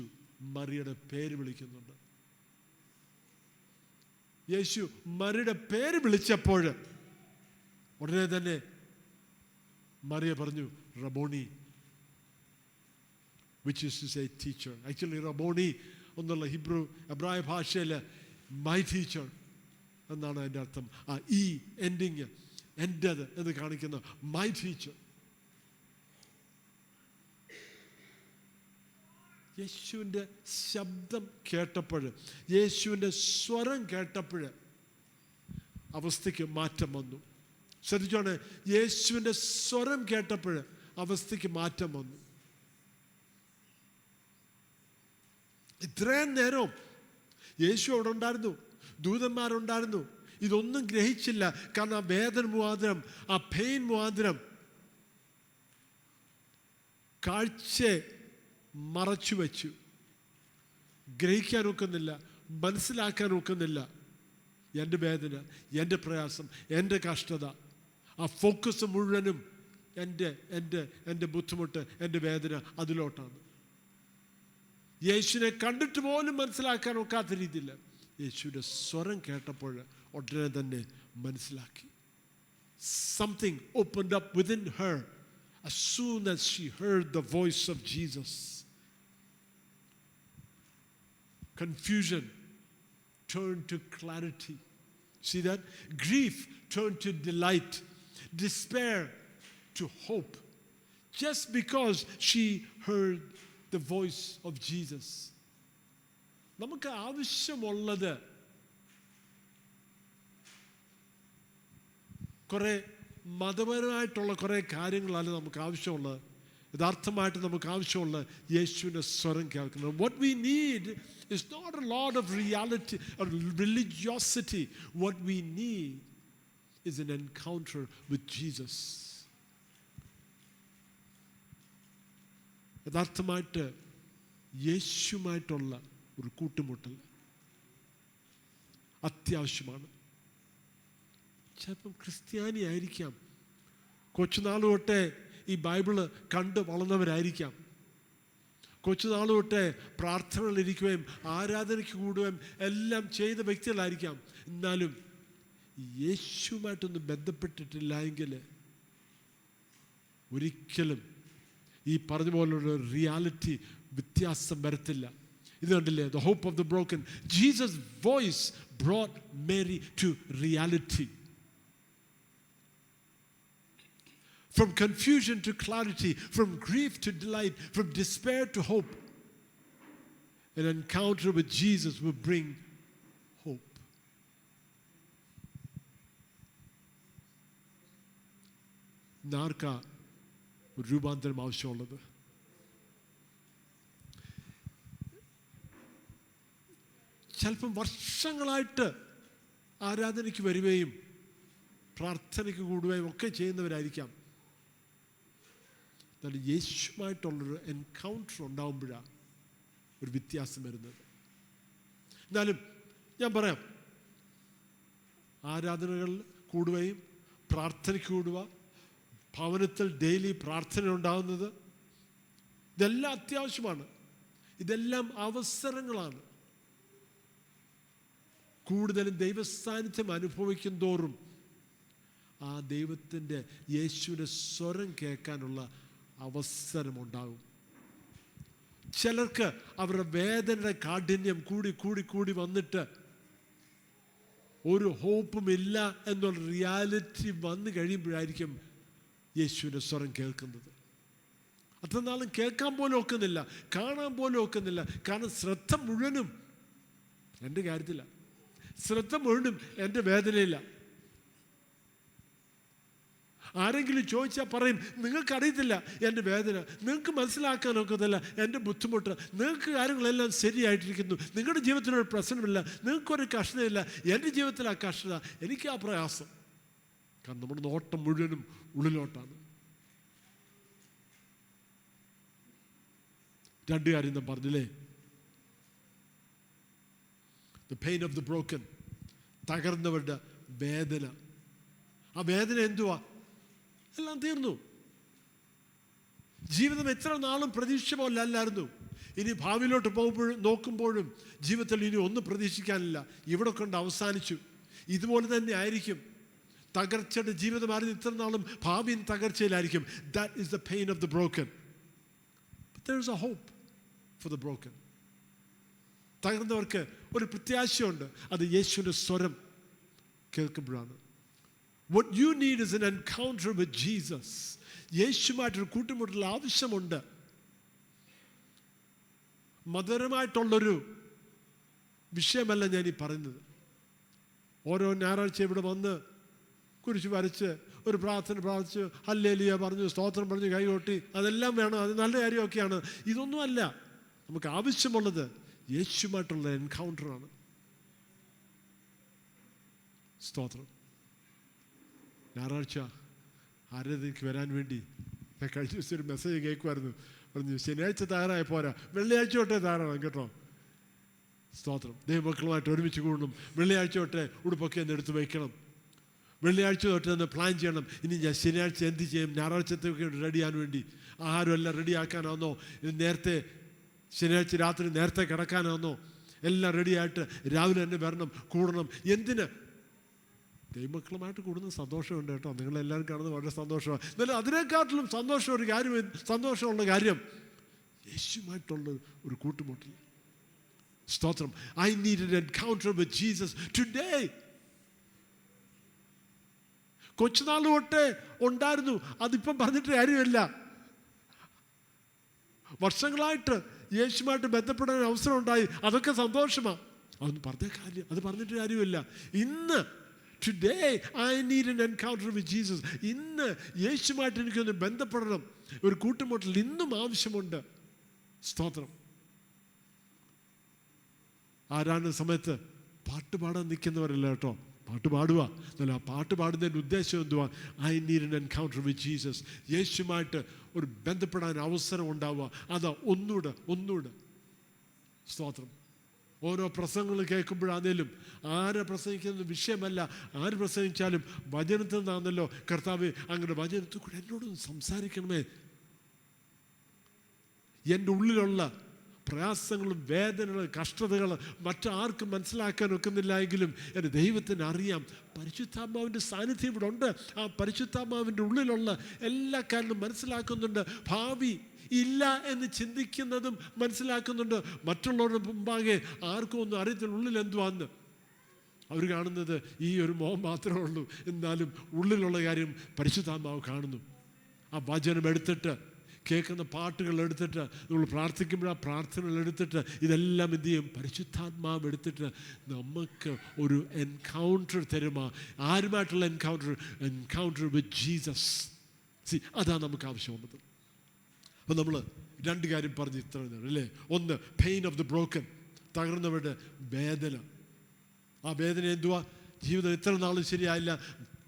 A: മറിയുടെ പേര് വിളിക്കുന്നുണ്ട്. യേശു മറിയുടെ പേര് വിളിച്ചപ്പോൾ ഉടനെ തന്നെ മറിയ പറഞ്ഞു റബോണി, which is to say teacher. Actually റബോണി എന്നുള്ള എബ്രായ ഭാഷയിൽ മൈ ടീച്ചർ എന്നാണ് അതിൻ്റെ അർത്ഥം. ഈ എൻഡിങ്, എൻ്റെത് എന്ന് കാണിക്കുന്ന മൈ ടീച്ചർ. യേശുവിൻ്റെ ശബ്ദം കേട്ടപ്പോൾ, യേശുവിൻ്റെ സ്വരം കേട്ടപ്പോൾ അവസ്ഥയ്ക്ക് മാറ്റം വന്നു. ശ്രദ്ധിച്ചോണെ, യേശുവിൻ്റെ സ്വരം കേട്ടപ്പോൾ അവസ്ഥയ്ക്ക് മാറ്റം വന്നു. ഇത്രയും നേരം യേശു അവിടെ ഉണ്ടായിരുന്നു, ദൂതന്മാരുണ്ടായിരുന്നു, ഇതൊന്നും ഗ്രഹിച്ചില്ല. കാരണം ആ വേദന മുഖാന്തരം, ആ പെയിൻ മുഖാന്തരം കാഴ്ചയെ മറച്ചു വെച്ചു. ഗ്രഹിക്കാൻ ഒക്കുന്നില്ല, മനസ്സിലാക്കാൻ ഒക്കുന്നില്ല. എൻ്റെ വേദന, എൻ്റെ പ്രയാസം, എൻ്റെ കഷ്ടത, ആ ഫോക്കസ് മുഴുവനും എൻ്റെ ബുദ്ധിമുട്ട്, എൻ്റെ വേദന അതിലോട്ടാണ്. യേശുവിനെ കണ്ടിട്ട് പോലും മനസ്സിലാക്കാൻ ഒക്കാത്ത രീതിയിൽ യേശുവിൻ്റെ സ്വരം കേട്ടപ്പോൾ ഉടനെ തന്നെ മനസ്സിലാക്കി. Something opened up within her as soon as she heard the voice of Jesus. Confusion turned to clarity. See that? Grief turned to delight. Despair to hope. Just because she heard the voice of Jesus. നമുക്ക് ആവശ്യമുള്ളത് കുറേ മതപരമായിട്ടുള്ള കുറേ കാര്യങ്ങളല്ല നമുക്ക് ആവശ്യമുള്ളത്. യഥാർത്ഥമായിട്ട് നമുക്ക് ആവശ്യമുള്ള യേശുവിൻ്റെ സ്വരം കേൾക്കുന്നത്. What we need is not a lot of reality or religiosity. What we need is an encounter with Jesus. യഥാർത്ഥമായിട്ട് യേശുമായിട്ടുള്ള ഒരു കൂട്ടുമുട്ടൽ അത്യാവശ്യമാണ്. ചിലപ്പം ക്രിസ്ത്യാനി ആയിരിക്കാം, കൊച്ചുനാൾ തൊട്ടേ ഈ ബൈബിള് കണ്ട് വളർന്നവരായിരിക്കാം, കൊച്ചുനാൾ തൊട്ടേ പ്രാർത്ഥനകളിരിക്കുകയും ആരാധനയ്ക്ക് കൂടുകയും എല്ലാം ചെയ്ത വ്യക്തികളായിരിക്കാം. എന്നാലും യേശുവുമായിട്ടൊന്നും ബന്ധപ്പെട്ടിട്ടില്ല എങ്കിൽ ഒരിക്കലും ഈ പറഞ്ഞ പോലുള്ള റിയാലിറ്റി വ്യത്യാസം വരത്തില്ല. ഇത് കണ്ടില്ലേ, the hope of the broken. Jesus' voice brought Mary to reality. From confusion to clarity, from grief to delight, from despair to hope. An encounter with Jesus will bring hope. നാർക്കാ ഒരു രൂപാന്തരം ആവശ്യമുള്ളത്? ചിലപ്പം വർഷങ്ങളായിട്ട് ആരാധനയ്ക്ക് വരികയും പ്രാർത്ഥനയ്ക്ക് കൂടുകയും ഒക്കെ ചെയ്യുന്നവരായിരിക്കാം. എന്നാൽ യേശുമായിട്ടുള്ളൊരു എൻകൗണ്ടർ ഉണ്ടാകുമ്പോഴാണ് ഒരു വ്യത്യാസം വരുന്നത്. എന്നാലും ഞാൻ പറയാം, ആരാധനകളിൽ കൂടുകയും പ്രാർത്ഥനയ്ക്ക് കൂടുക, ഭവനത്തിൽ ഡെയിലി പ്രാർത്ഥന ഉണ്ടാകുന്നത്, ഇതെല്ലാം അത്യാവശ്യമാണ്. ഇതെല്ലാം അവസരങ്ങളാണ്. കൂടുതലും ദൈവസാന്നിധ്യം അനുഭവിക്കും തോറും ആ ദൈവത്തിൻ്റെ യേശുവിൻ്റെ സ്വരം കേൾക്കാനുള്ള അവസരമുണ്ടാകും. ചിലർക്ക് അവരുടെ വേദനയുടെ കാഠിന്യം കൂടി കൂടി കൂടി വന്നിട്ട് ഒരു ഹോപ്പും ഇല്ല എന്നുള്ള റിയാലിറ്റി വന്നു കഴിയുമ്പോഴായിരിക്കും യേശുവിൻ്റെ സ്വരം കേൾക്കുന്നത്. അത്ര നാളും കേൾക്കാൻ പോലും ഒക്കുന്നില്ല, കാണാൻ പോലും ഒക്കുന്നില്ല. കാരണം ശ്രദ്ധ മുഴുവനും എൻ്റെ കാര്യത്തിലാണ്, ശ്രദ്ധ മുഴുവനും എൻ്റെ വേദനയില്ല. ആരെങ്കിലും ചോദിച്ചാൽ പറയും, നിങ്ങൾക്കറിയത്തില്ല എൻ്റെ വേദന, നിങ്ങൾക്ക് മനസ്സിലാക്കാൻ ഒക്കത്തില്ല എൻ്റെ ബുദ്ധിമുട്ട്, നിങ്ങൾക്ക് കാര്യങ്ങളെല്ലാം ശരിയായിട്ടിരിക്കുന്നു, നിങ്ങളുടെ ജീവിതത്തിലൊരു പ്രശ്നമില്ല, നിങ്ങൾക്കൊരു കഷ്ടതയില്ല, എൻ്റെ ജീവിതത്തിൽ ആ കഷ്ടത, എനിക്ക് ആ പ്രയാസം. കാരണം നമ്മുടെ നോട്ടം മുഴുവനും ഉള്ളിലോട്ടാണ്. രണ്ട് കാര്യം ഞാൻ പറഞ്ഞില്ലേ? The pain of the broken, തകർന്നവരുടെ വേദന. ആ വേദന എന്തുവാ? എല്ലാം തീർന്നു. ജീവിതം എത്ര നാളും പ്രതീക്ഷ പോലെ അല്ലായിരുന്നു. ഇനി ഭാവിയിലോട്ട് പോകുമ്പോഴും നോക്കുമ്പോഴും ജീവിതത്തിൽ ഇനി ഒന്നും പ്രതീക്ഷിക്കാനില്ല. ഇവിടെ കൊണ്ട് അവസാനിച്ചു. ഇതുപോലെ തന്നെ ആയിരിക്കും തകർച്ചയുടെ ജീവിതമായിരുന്നു ഇത്ര നാളും. ഭാവിയും തകർച്ചയിലായിരിക്കും. That is the pain of the broken. But there is a hope for the broken. തകർന്നവർക്ക് ഒരു പ്രത്യാശയുണ്ട്. അത് യേശുവിൻ്റെ സ്വരം കേൾക്കുമ്പോഴാണ്. What you need is an encounter with Jesus. യേശുമായിട്ടൊരു കൂട്ടുമുട്ടൽ ആവശ്യമുണ്ട്. മധുരമായിട്ടുള്ളൊരു വിഷയമല്ല ഞാൻ ഈ പറയുന്നത്. ഓരോ ഞായറാഴ്ച ഇവിടെ വന്ന് കുരിശ് വരച്ച് ഒരു പ്രാർത്ഥന പ്രാർത്ഥിച്ച് ഹല്ലേലൂയ പറഞ്ഞു, സ്തോത്രം പറഞ്ഞു, കൈകൊട്ടി, അതെല്ലാം വേണം. അത് നല്ല കാര്യമൊക്കെയാണ്. ഇതൊന്നുമല്ല. നമുക്ക് ആവശ്യമുള്ളത് യേശുമായിട്ടുള്ള എൻകൗണ്ടറാണ്. സ്തോത്രം. ഞായറാഴ്ച ആരാധനയ്ക്ക് വരാൻ വേണ്ടി ഞാൻ കഴിഞ്ഞ ദിവസം ഒരു മെസ്സേജ് കേൾക്കുമായിരുന്നു. പറഞ്ഞു ശനിയാഴ്ച തയ്യാറായ പോരാ, വെള്ളിയാഴ്ച തൊട്ടേ തയ്യാറാണ് കേട്ടോ. സ്തോത്രം. ദൈവമക്കളുമായിട്ട് ഒരുമിച്ച് കൂടണം. വെള്ളിയാഴ്ച തൊട്ടേ ഉടുപ്പൊക്കെ ഒന്ന് എടുത്ത് വയ്ക്കണം. വെള്ളിയാഴ്ച തൊട്ട് തന്നെ പ്ലാൻ ചെയ്യണം. ഇനി ഞാൻ ശനിയാഴ്ച എന്ത് ചെയ്യും? ഞായറാഴ്ചത്തേക്ക് റെഡി ചെയ്യാൻ വേണ്ടി ആഹാരം എല്ലാം റെഡിയാക്കാനാണെന്നോ, ഇത് നേരത്തെ ശനിയാഴ്ച രാത്രി നേരത്തെ കിടക്കാനാണെന്നോ, എല്ലാം റെഡിയായിട്ട് രാവിലെ തന്നെ വരണം, കൂടണം. എന്തിന്? ദൈവമക്കളുമായിട്ട് കൂടുന്ന സന്തോഷമുണ്ട് കേട്ടോ. നിങ്ങളെല്ലാവരും കാണുന്നത് വളരെ സന്തോഷമാണ്. എന്നാലും അതിനെക്കാട്ടിലും സന്തോഷമുള്ള കാര്യം യേശുമായിട്ടുള്ള ഒരു കൂട്ടുമുട്ടൽ. സ്തോത്രം. I need an encounter with Jesus today. കൊച്ചുനാൾ തൊട്ടേ ഉണ്ടായിരുന്നു. അതിപ്പം പറഞ്ഞിട്ട് കാര്യമില്ല. വർഷങ്ങളായിട്ട് യേശുമായിട്ട് ബന്ധപ്പെടാൻ അവസരം ഉണ്ടായി. അതൊക്കെ സന്തോഷമാണ്. അതൊന്നും പറഞ്ഞിട്ട് കാര്യമില്ല. ഇന്ന് today I need an encounter with Jesus. ഇന്ന് യേശുമായിട്ട് എനിക്കൊന്ന് ബന്ധപ്പെടണം. ഒരു കൂട്ടുമുട്ടൽ ഇന്നും ആവശ്യമുണ്ട്. സ്തോത്രം. ആരാണ് സമയത്ത് പാട്ട് പാടാൻ നിൽക്കുന്നവരല്ല കേട്ടോ. പാട്ട് പാടുക എന്നല്ല, ആ പാട്ട് പാടുന്നതിൻ്റെ ഉദ്ദേശം എന്തുവാ? I need an encounter with Jesus. യേശുമായിട്ട് ഒരു ബന്ധപ്പെടാൻ അവസരം ഉണ്ടാവുക. അതാ ഒന്നുകൂടെ. സ്തോത്രം. ഓരോ പ്രസംഗങ്ങൾ കേൾക്കുമ്പോഴാണേലും ആരെ പ്രസംഗിക്കുന്ന വിഷയമല്ല. ആര് പ്രസംഗിച്ചാലും വചനത്തിൽ നിന്നാണല്ലോ കർത്താവ്. അങ്ങനെ വചനത്തിൽ കൂടെ എന്നോടൊന്ന് സംസാരിക്കണമേ. എൻ്റെ ഉള്ളിലുള്ള പ്രയാസങ്ങളും വേദനകളും കഷ്ടതകളും മറ്റാർക്കും മനസ്സിലാക്കാൻ ഒക്കുന്നില്ല എങ്കിലും എൻ്റെ ദൈവത്തിന് അറിയാം. പരിശുദ്ധാത്മാവിൻ്റെ സാന്നിധ്യം ഇവിടെ ഉണ്ട്. ആ പരിശുദ്ധാത്മാവിൻ്റെ ഉള്ളിലുള്ള എല്ലാ കാര്യങ്ങളും മനസ്സിലാക്കുന്നുണ്ട്. ഭാവി ഇല്ല എന്ന് ചിന്തിക്കുന്നതും മനസ്സിലാക്കുന്നുണ്ട്. മറ്റുള്ളവരുടെ മുമ്പാകെ ആർക്കും ഒന്നും അറിയത്തില്ല ഉള്ളിൽ എന്തുവാന്ന്. അവർ കാണുന്നത് ഈ ഒരു മോഹം മാത്രമേ ഉള്ളൂ. എന്നാലും ഉള്ളിലുള്ള കാര്യം പരിശുദ്ധാത്മാവ് കാണുന്നു. ആ വചനം എടുത്തിട്ട്, കേൾക്കുന്ന പാട്ടുകൾ എടുത്തിട്ട്, നമ്മൾ പ്രാർത്ഥിക്കുമ്പോൾ ആ പ്രാർത്ഥനകൾ എടുത്തിട്ട്, ഇതെല്ലാം എന്ത് ചെയ്യും? പരിശുദ്ധാത്മാവ് എടുത്തിട്ട് നമുക്ക് ഒരു എൻകൗണ്ടർ തരുമാ. ആരുമായിട്ടുള്ള എൻകൗണ്ടർ വിത്ത് ജീസസ്. അതാണ് നമുക്ക് ആവശ്യമുള്ളത്. അപ്പം നമ്മൾ രണ്ട് കാര്യം പറഞ്ഞ് ഇത്ര അല്ലേ? ഒന്ന്, പെയിൻ ഓഫ് ദ ബ്രോക്കൻ, തകർന്നവരുടെ വേദന. ആ വേദന എന്തുവാ? ജീവിതം ഇത്ര നാളും ശരിയായില്ല,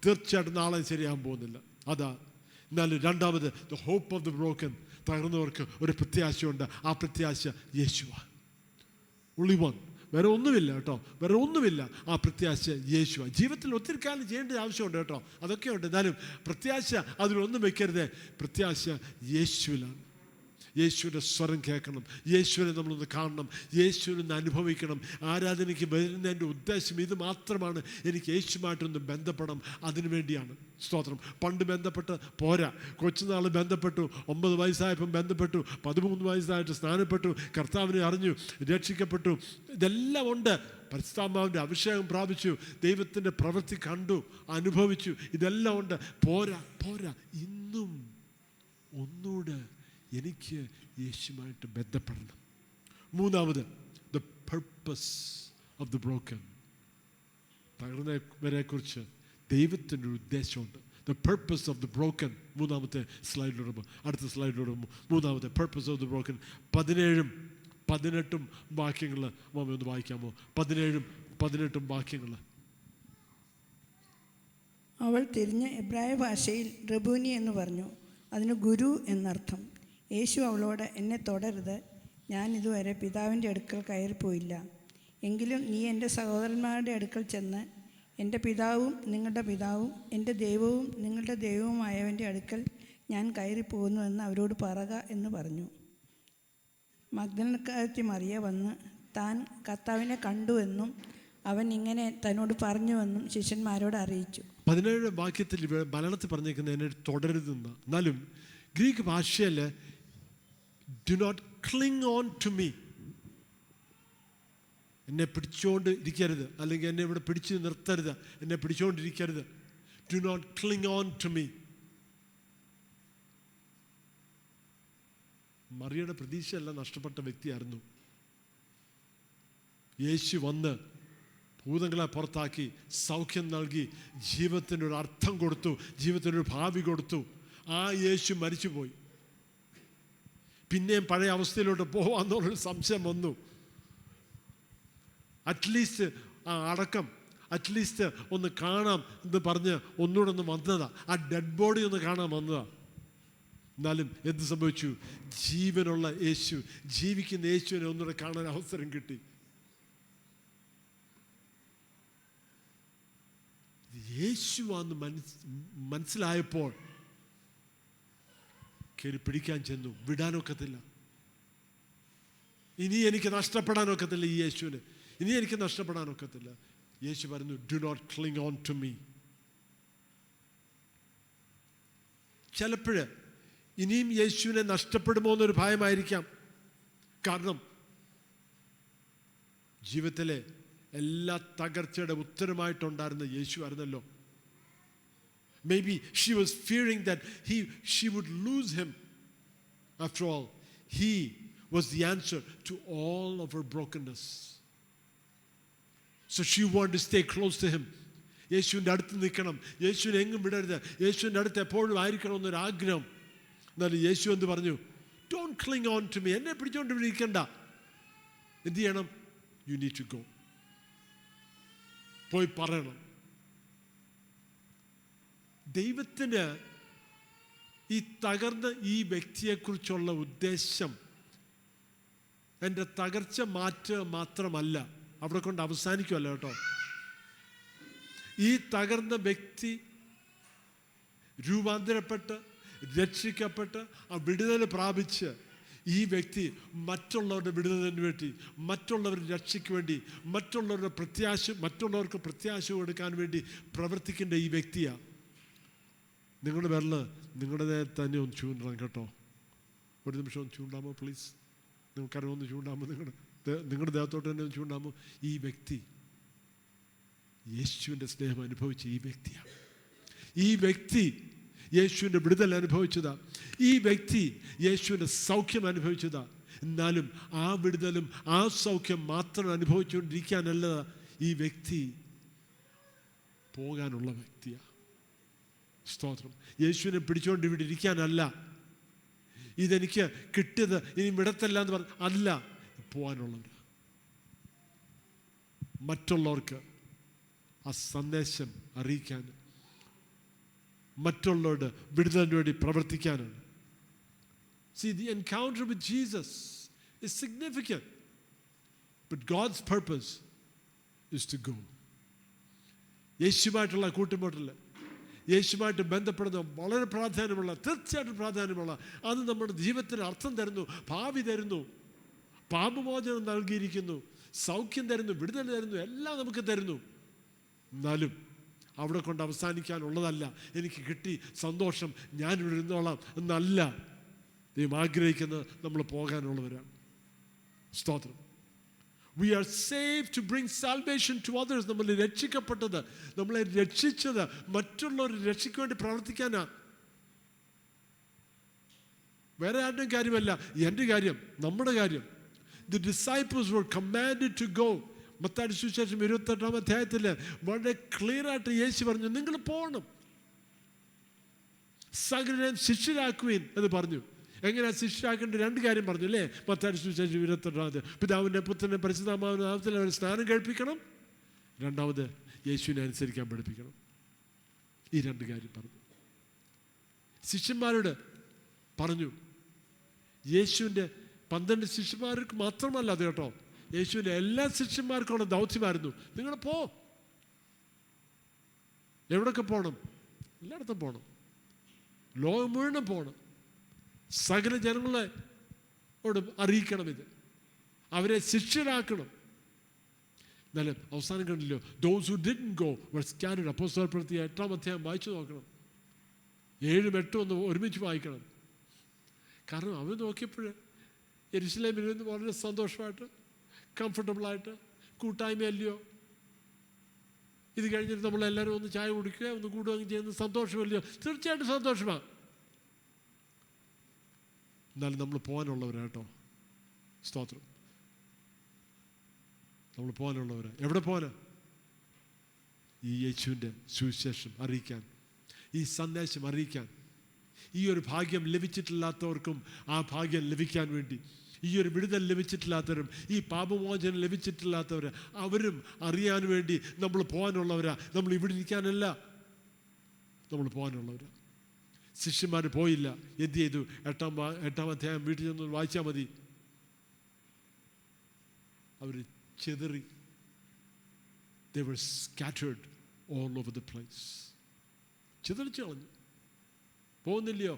A: തീർച്ചയായിട്ടും നാളെ ശരിയാകാൻ പോകുന്നില്ല. അതാ. എന്നാലും രണ്ടാമത്, the hope of the broken, തകർന്നവർക്ക് ഒരു പ്രത്യാശയുണ്ട്. ആ പ്രത്യാശ യേശുവാ. only one. വേറെ ഒന്നുമില്ല കേട്ടോ, വേറെ ഒന്നുമില്ല. ആ പ്രത്യാശ യേശുവാ. ജീവിതത്തിൽ ഒത്തിരി കാലം ചെയ്യേണ്ട ആവശ്യമുണ്ട് കേട്ടോ, അതൊക്കെ ഉണ്ട്. എന്നാലും പ്രത്യാശ അതിലൊന്നും വെക്കരുത്. പ്രത്യാശ യേശുവിലാണ്. യേശുവിൻ്റെ സ്വരം കേൾക്കണം, യേശുവിനെ നമ്മളൊന്ന് കാണണം, യേശുവിനെ അനുഭവിക്കണം. ആരാധനയ്ക്ക് വരുന്നതിൻ്റെ ഉദ്ദേശം ഇത് മാത്രമാണ്. എനിക്ക് യേശുമായിട്ടൊന്ന് ബന്ധപ്പെടണം. അതിനു വേണ്ടിയാണ്. സ്തോത്രം. പണ്ട് ബന്ധപ്പെട്ട് പോരാ. കൊച്ചുനാൾ ബന്ധപ്പെട്ടു, 9 വയസ്സായപ്പം ബന്ധപ്പെട്ടു, 13 വയസ്സായിട്ട് സ്നാനപ്പെട്ടു, കർത്താവിനെ അറിഞ്ഞു, രക്ഷിക്കപ്പെട്ടു. ഇതെല്ലാം ഉണ്ട്. പരിശുദ്ധാത്മാവിൻ്റെ അഭിഷേകം പ്രാപിച്ചു, ദൈവത്തിൻ്റെ പ്രവൃത്തി കണ്ടു, അനുഭവിച്ചു. ഇതെല്ലാം ഉണ്ട്. പോരാ. ഇന്നും ഒന്നുകൂടെ എനിക്ക് യേശുമായിട്ട് ബന്ധപ്പെടണം. മൂന്നാമത്, the purpose of the broken. തകർന്നവരെ കുറിച്ച് ദൈവത്തിൻ്റെ ഒരു ഉദ്ദേശമുണ്ട്. The purpose of the broken. മൂന്നാമത്തെ സ്ലൈഡിലോടുമ്പോൾ, അടുത്ത സ്ലൈഡിലോടുമ്പോൾ, മൂന്നാമത്തെ പർപ്പസ് ഓഫ് ദ ബ്രോക്കൻ. 17ഉം 18ഉം വാക്യങ്ങൾ മാമ ഒന്ന് വായിക്കാമോ? 17ഉം 18ഉം വാക്യങ്ങൾ.
B: അവൾ തിരിഞ്ഞ് എബ്രായ ഭാഷയിൽ റബൂനി എന്ന് പറഞ്ഞു. അതിന് ഗുരു എന്നർത്ഥം. യേശു അവളോട്, എന്നെ തൊടരുത്, ഞാൻ ഇതുവരെ പിതാവിൻ്റെ അടുക്കൽ കയറിപ്പോയില്ല. എങ്കിലും നീ എൻ്റെ സഹോദരന്മാരുടെ അടുക്കൽ ചെന്ന് എൻ്റെ പിതാവും നിങ്ങളുടെ പിതാവും എൻ്റെ ദൈവവും നിങ്ങളുടെ ദൈവവുമായവൻ്റെ അടുക്കൽ ഞാൻ കയറിപ്പോകുന്നുവെന്ന് അവരോട് പറക എന്ന് പറഞ്ഞു. മഗ്ദലക്കാരത്തി മറിയ വന്ന് താൻ കർത്താവിനെ കണ്ടുവെന്നും അവൻ ഇങ്ങനെ തന്നോട് പറഞ്ഞുവെന്നും ശിഷ്യന്മാരോട് അറിയിച്ചു.
A: 17 വാക്യത്തിൽ മലയാളത്തിൽ പറഞ്ഞേക്കുന്നത് എന്നെ തുടരുതെന്ന്. എന്നാലും ഗ്രീക്ക് ഭാഷയിൽ do not cling on to me, എന്നെ പിടിച്ചുകൊണ്ട് ഇരിക്കരുത്, അല്ലെങ്കിൽ എന്നെ ഇവിടെ പിടിച്ച് നിർത്തരുത്, എന്നെ പിടിച്ചുകൊണ്ടിരിക്കരുത്. Do not cling on to me. മറിയയുടെ പ്രതീക്ഷയെല്ലാം നഷ്ടപ്പെട്ട വ്യക്തിയായിരുന്നു. യേശു വന്ന് ഭൂതങ്ങളെ പുറത്താക്കി സൗഖ്യം നൽകി ജീവിതത്തിനൊരു അർത്ഥം കൊടുത്തു, ജീവിതത്തിനൊരു ഭാവി കൊടുത്തു. ആ യേശു മരിച്ചുപോയി. പിന്നെയും പഴയ അവസ്ഥയിലോട്ട് പോവാന്നുള്ളൊരു സംശയം വന്നു. അറ്റ്ലീസ്റ്റ് ആ അടക്കം അറ്റ്ലീസ്റ്റ് ഒന്ന് കാണാം എന്ന് പറഞ്ഞ് ഒന്നുകൂടെ ഒന്ന് വന്നതാ, ആ ഡെഡ് ബോഡി ഒന്ന് കാണാൻ വന്നതാ. എന്നാലും എന്ത് സംഭവിച്ചു? ജീവനുള്ള യേശു, ജീവിക്കുന്ന യേശുവിനെ ഒന്നുകൂടെ കാണാൻ അവസരം കിട്ടി. യേശുവാന്ന് മനസ്സിലായപ്പോൾ കയറി പിടിക്കാൻ ചെന്നു. വിടാനൊക്കത്തില്ല. ഇനി എനിക്ക് നഷ്ടപ്പെടാനൊക്കത്തില്ല ഈ യേശുവിന്, ഇനി എനിക്ക് നഷ്ടപ്പെടാനൊക്കത്തില്ല. യേശു പറഞ്ഞു, do not cling on to me. ചിലപ്പോഴ് ഇനിയും യേശുവിനെ നഷ്ടപ്പെടുമോ എന്നൊരു ഭയമായിരിക്കാം. കാരണം ജീവിതത്തിലെ എല്ലാ തകർച്ചയുടെ ഉത്തരമായിട്ടുണ്ടായിരുന്ന യേശു ആയിരുന്നല്ലോ. Maybe she was fearing that she would lose him. After all, he was the answer to all of her brokenness. So she wanted to stay close to him. യേശുവിൻ്റെ അടുത്ത് നിൽക്കണം, യേശുവിനെ എങ്ങും വിടരുത്, യേശുവിൻ്റെ അടുത്ത് എപ്പോഴും ആയിരിക്കണം എന്നൊരു ആഗ്രഹം. എന്നാലും യേശു എന്ത് പറഞ്ഞു? Don't cling on to me. എന്നെ പിടിച്ചോണ്ട് ഇരിക്കണ്ട. എന്ത് ചെയ്യണം? You need to go. പോയി പറയണം. ദൈവത്തിന് ഈ തകർന്ന ഈ വ്യക്തിയെക്കുറിച്ചുള്ള ഉദ്ദേശം എൻ്റെ തകർച്ച മാറ്റുക മാത്രമല്ല, അവിടെ കൊണ്ട് അവസാനിക്കുമല്ലോ കേട്ടോ. ഈ തകർന്ന വ്യക്തി രൂപാന്തരപ്പെട്ട് രക്ഷിക്കപ്പെട്ട് ആ വിടുതൽ പ്രാപിച്ച് ഈ വ്യക്തി മറ്റുള്ളവരുടെ വിടുതലിന് വേണ്ടി, മറ്റുള്ളവരുടെ രക്ഷയ്ക്ക് വേണ്ടി, മറ്റുള്ളവർക്ക് പ്രത്യാശ കൊടുക്കാൻ വേണ്ടി പ്രവർത്തിക്കേണ്ട ഈ വ്യക്തിയാണ്. നിങ്ങളുടെ പേരിൽ നിങ്ങളുടെ തന്നെ ഒന്ന് ചൂണ്ടണം കേട്ടോ. ഒരു നിമിഷം ഒന്ന് ചൂണ്ടാമോ പ്ലീസ്? നിങ്ങൾക്കറിയാം, ഒന്ന് ചൂണ്ടാമോ? നിങ്ങളുടെ ദേഹത്തോട്ട് തന്നെ ഒന്ന് ചൂണ്ടാമോ? ഈ വ്യക്തി യേശുവിൻ്റെ സ്നേഹം അനുഭവിച്ച ഈ വ്യക്തിയാണ്. ഈ വ്യക്തി യേശുവിൻ്റെ വിടുതൽ അനുഭവിച്ചതാ. ഈ വ്യക്തി യേശുവിൻ്റെ സൗഖ്യം അനുഭവിച്ചതാ. എന്നാലും ആ വിടുതലും ആ സൗഖ്യം മാത്രം അനുഭവിച്ചുകൊണ്ടിരിക്കാനല്ല ഈ വ്യക്തി പോകാനുള്ള വ്യക്തിയാണ്. സ്തോത്രം. യേശുവിനെ പിടിച്ചുകൊണ്ട് ഇവിടെ ഇരിക്കാനല്ല, ഇതെനിക്ക് കിട്ടിയത് ഇനി വിടത്തല്ല എന്ന് പറഞ്ഞ അല്ല, പോകാനുള്ളവർ, മറ്റുള്ളവർക്ക് ആ സന്ദേശം അറിയിക്കാൻ, മറ്റുള്ളവരുടെ വിടുതലിന് വേണ്ടി പ്രവർത്തിക്കാനാണ്. See, the encounter with Jesus is significant, but God's purpose is to go. യേശുവായിട്ടുള്ള കൂട്ടുമുട്ടൽ, യേശുവായിട്ട് ബന്ധപ്പെടുന്ന വളരെ പ്രാധാന്യമുള്ള, തീർച്ചയായിട്ടും പ്രാധാന്യമുള്ള, അത് നമ്മുടെ ജീവിതത്തിന് അർത്ഥം തരുന്നു, ഭാവി തരുന്നു, പാപമോചനം നൽകിയിരിക്കുന്നു, സൗഖ്യം തരുന്നു, വിടുതൽ തരുന്നു, എല്ലാം നമുക്ക് തരുന്നു. എന്നാലും അവിടെ കൊണ്ട് അവസാനിക്കാനുള്ളതല്ല. എനിക്ക് കിട്ടി, സന്തോഷം, ഞാനിവിടെ ഇരുന്നോളാം എന്നല്ല ദൈവം ആഗ്രഹിക്കുന്നത്. നമ്മൾ പോകാനുള്ളവരാണ്. സ്തോത്രം. We are saved to bring salvation to others. നമ്മൾ രക്ഷിക്കപ്പെട്ടത്, നമ്മളെ രക്ഷിച്ചത് മറ്റുള്ളവർ രക്ഷയ്ക്ക് വേണ്ടി പ്രവർത്തിക്കാനാ. വേറെ ആരുടെയും കാര്യമല്ല, എൻ്റെ കാര്യം, നമ്മുടെ കാര്യം. The disciples were commanded to go. Mathai സുവിശേഷം 28-ാം അധ്യായത്തിൽ വളരെ ക്ലിയർ ആയിട്ട് യേശു പറഞ്ഞു, നിങ്ങൾ പോകണം, സകലരെയും ശിഷ്യരാക്കുവിൻ എന്ന് പറഞ്ഞു. എങ്ങനെയാ ശിഷ്യരാക്കേണ്ട? 2 കാര്യം പറഞ്ഞു അല്ലേ? മത്തായി സുവിശേഷം 28-ാമത് പിതാവിൻ്റെ പുത്രൻ്റെ പരിശുദ്ധാത്മാവിൻ്റെ നാമത്തിൽ അവരെ സ്നാനം കഴിപ്പിക്കണം, 2ാമത് യേശുവിനെ അനുസരിക്കാൻ പഠിപ്പിക്കണം. ഈ 2 കാര്യം പറഞ്ഞു. ശിഷ്യന്മാരോട് പറഞ്ഞു, യേശുവിൻ്റെ 12 ശിഷ്യന്മാർക്ക് മാത്രമല്ല അത് കേട്ടോ, യേശുവിൻ്റെ എല്ലാ ശിഷ്യന്മാർക്കുള്ള ദൗത്യമായിരുന്നു. നിങ്ങൾ പോ, എവിടൊക്കെ പോകണം? എല്ലായിടത്തും പോകണം, ലോകം മുഴുവൻ പോകണം, സകല ജനങ്ങളോട് അറിയിക്കണം, ഇത് അവരെ ശിഷ്യരാക്കണം. എന്നാലും അവസാനം കണ്ടില്ലോ, those who didn't go were scattered. അപ്പോസ്തലപ്രവൃത്തി 8-ാം അധ്യായം വായിച്ചു നോക്കണം, 7-ഉം 8-ഉം ഒന്ന് ഒരുമിച്ച് വായിക്കണം. കാരണം അവർ നോക്കിയപ്പോൾ യെരുശലേമിൽ നിന്ന് വളരെ സന്തോഷമായിട്ട് കംഫർട്ടബിളായിട്ട് കൂട്ടായ്മയല്ലയോ, ഇത് കഴിഞ്ഞിട്ട് നമ്മളെല്ലാവരും ഒന്ന് ചായ കുടിക്കുക, ഒന്ന് കൂടുകയും ചെയ്യുന്നത് സന്തോഷമല്ലയോ? തീർച്ചയായിട്ടും സന്തോഷമാണ്. എന്നാലും നമ്മൾ പോകാനുള്ളവരാട്ടോ, സ്തോത്രം, നമ്മൾ പോകാനുള്ളവരാ. എവിടെ പോകാനാ? ഈ യേശുവിൻ്റെ സുവിശേഷം അറിയിക്കാൻ, ഈ സന്ദേശം അറിയിക്കാൻ. ഈ ഒരു ഭാഗ്യം ലഭിച്ചിട്ടില്ലാത്തവർക്കും ആ ഭാഗ്യം ലഭിക്കാൻ വേണ്ടി, ഈ ഒരു വിടുതൽ ലഭിച്ചിട്ടില്ലാത്തവരും, ഈ പാപമോചനം ലഭിച്ചിട്ടില്ലാത്തവർ, അവരും അറിയാൻ വേണ്ടി നമ്മൾ പോകാനുള്ളവരാ. നമ്മൾ ഇവിടെ ഇരിക്കാനല്ല, നമ്മൾ പോകാനുള്ളവരാ. ശിഷ്യന്മാർ പോയില്ല. എന്ത് ചെയ്തു? 8-ാം അധ്യായം വീട്ടിൽ നിന്ന് വായിച്ചാൽ മതി. അവർ ചിതറി. They were scattered all over the place. ചിതറിച്ചു കളഞ്ഞു. പോകുന്നില്ലയോ?